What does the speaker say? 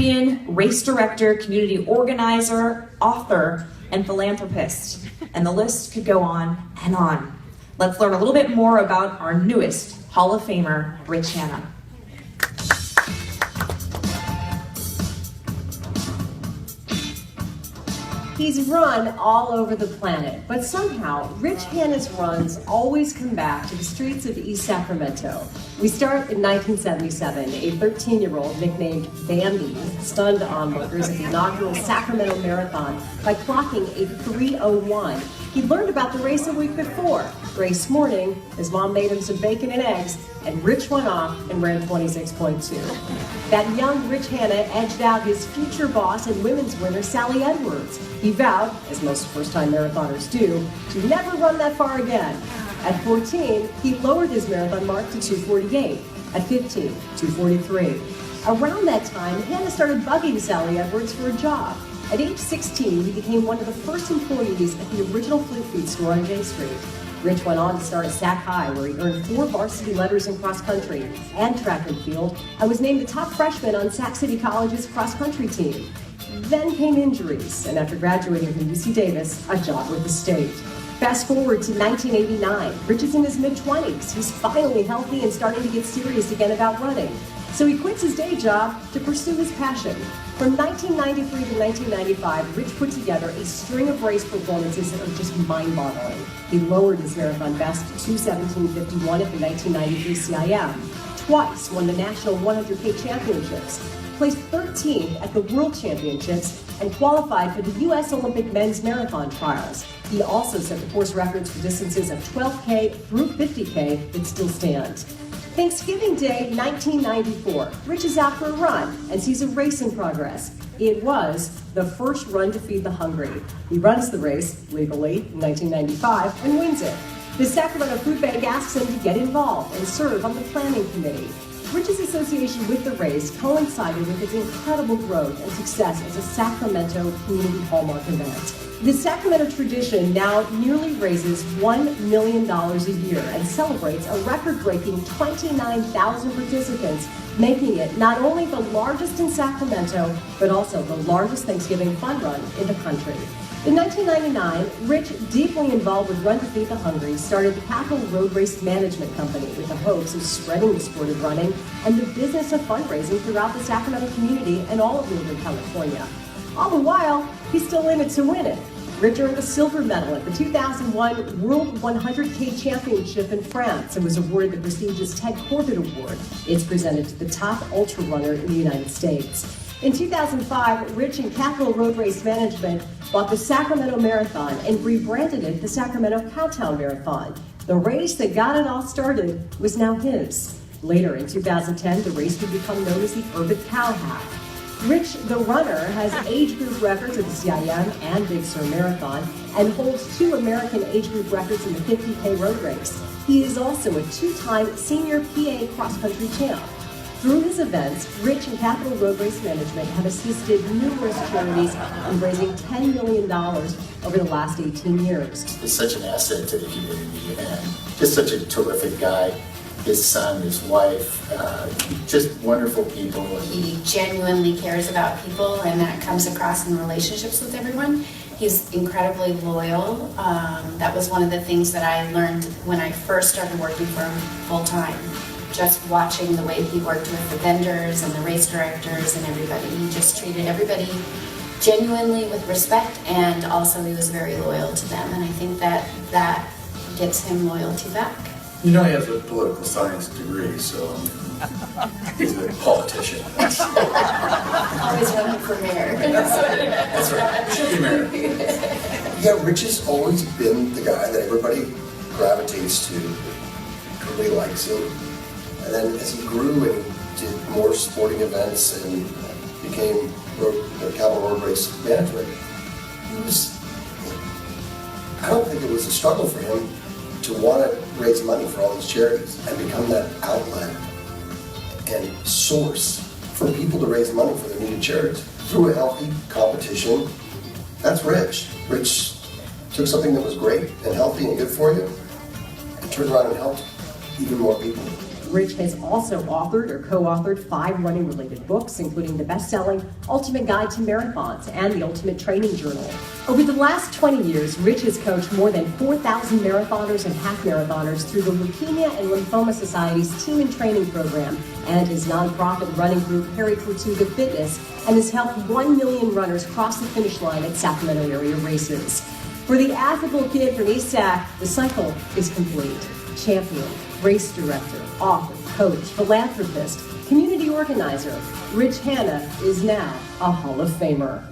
champion, race director, community organizer, author, and philanthropist. And the list could go on and on. Let's learn a little bit more about our newest Hall of Famer, Rich Hanna. He's run all over the planet, but somehow Rich Hanna's runs always come back to the streets of East Sacramento. We start in 1977. A 13-year-old nicknamed Bambi stunned onlookers at the inaugural Sacramento Marathon by clocking a 3:01. He learned about the race a week before. Race morning, his mom made him some bacon and eggs, and Rich went off and ran 26.2. That young Rich Hanna edged out his future boss and women's winner, Sally Edwards. He vowed, as most first-time marathoners do, to never run that far again. At 14, he lowered his marathon mark to 2:48. At 15, 2:43. Around that time, Hanna started bugging Sally Edwards for a job. At age 16, he became one of the first employees at the original Fleet Feet store on J Street. Rich went on to start at Sac High, where he earned 4 varsity letters in cross country and track and field, and was named the top freshman on Sac City College's cross country team. Then came injuries, and after graduating from UC Davis, a job with the state. Fast forward to 1989. Rich is in his mid-20s. He's finally healthy and starting to get serious again about running. So he quits his day job to pursue his passion. From 1993 to 1995, Rich put together a string of race performances that are just mind-boggling. He lowered his marathon best to 2:17:51 at the 1993 CIM. Twice won the National 100K Championships, placed 13th at the World Championships, and qualified for the U.S. Olympic Men's Marathon Trials. He also set the course records for distances of 12K through 50K that still stand. Thanksgiving Day 1994, Rich is out for a run and sees a race in progress. It was the first run to feed the hungry. He runs the race legally in 1995 and wins it. The Sacramento Food Bank asks him to get involved and serve on the planning committee. Rich's association with the race coincided with its incredible growth and success as a Sacramento community hallmark event. The Sacramento tradition now nearly raises $1 million a year and celebrates a record-breaking 29,000 participants, making it not only the largest in Sacramento, but also the largest Thanksgiving fun run in the country. In 1999, Rich, deeply involved with Run to Feed the Hungry, started the Capital Road Race Management Company with the hopes of spreading the sport of running and the business of fundraising throughout the Sacramento community and all of Northern California. All the while, he's still in it to win it. Rich earned a silver medal at the 2001 World 100K Championship in France and was awarded the prestigious Ted Corbett Award. It's presented to the top ultra runner in the United States. In 2005, Rich and Capital Road Race Management bought the Sacramento Marathon and rebranded it the Sacramento Cowtown Marathon. The race that got it all started was now his. Later in 2010, the race would become known as the Urban Cow Half. Rich, the runner, has age group records at the CIM and Big Sur Marathon and holds 2 American age group records in the 50K road race. He is also a 2-time senior PA cross-country champ. Through his events, Rich and Capital Road Race Management have assisted numerous charities in raising $10 million over the last 18 years. He's such an asset to the community and just such a terrific guy. His son, his wife, just wonderful people. He genuinely cares about people, and that comes across in relationships with everyone. He's incredibly loyal. That was one of the things that I learned when I first started working for him full-time. Just watching the way he worked with the vendors and the race directors and everybody. He just treated everybody genuinely with respect, and also he was very loyal to them, and I think that gets him loyalty back. You know, he has a political science degree, so he's a politician. Always running for mayor. That's right. Should be mayor. Yeah, Rich has always been the guy that everybody gravitates to, really likes him. And then as he grew and did more sporting events and became the Capital Road Race Management, I don't think it was a struggle for him to want to raise money for all these charities and become that outlet and source for people to raise money for their needed charities through a healthy competition. That's Rich. Rich took something that was great and healthy and good for you and turned around and helped even more people. Rich has also authored or co-authored 5 running-related books, including the best-selling Ultimate Guide to Marathons and the Ultimate Training Journal. Over the last 20 years, Rich has coached more than 4,000 marathoners and half-marathoners through the Leukemia and Lymphoma Society's Team and Training Program and his nonprofit running group, Harry Tortuga Fitness, and has helped 1 million runners cross the finish line at Sacramento area races. For the affable kid from East Sac, the cycle is complete. Champion, race director, author, coach, philanthropist, community organizer, Rich Hanna is now a Hall of Famer.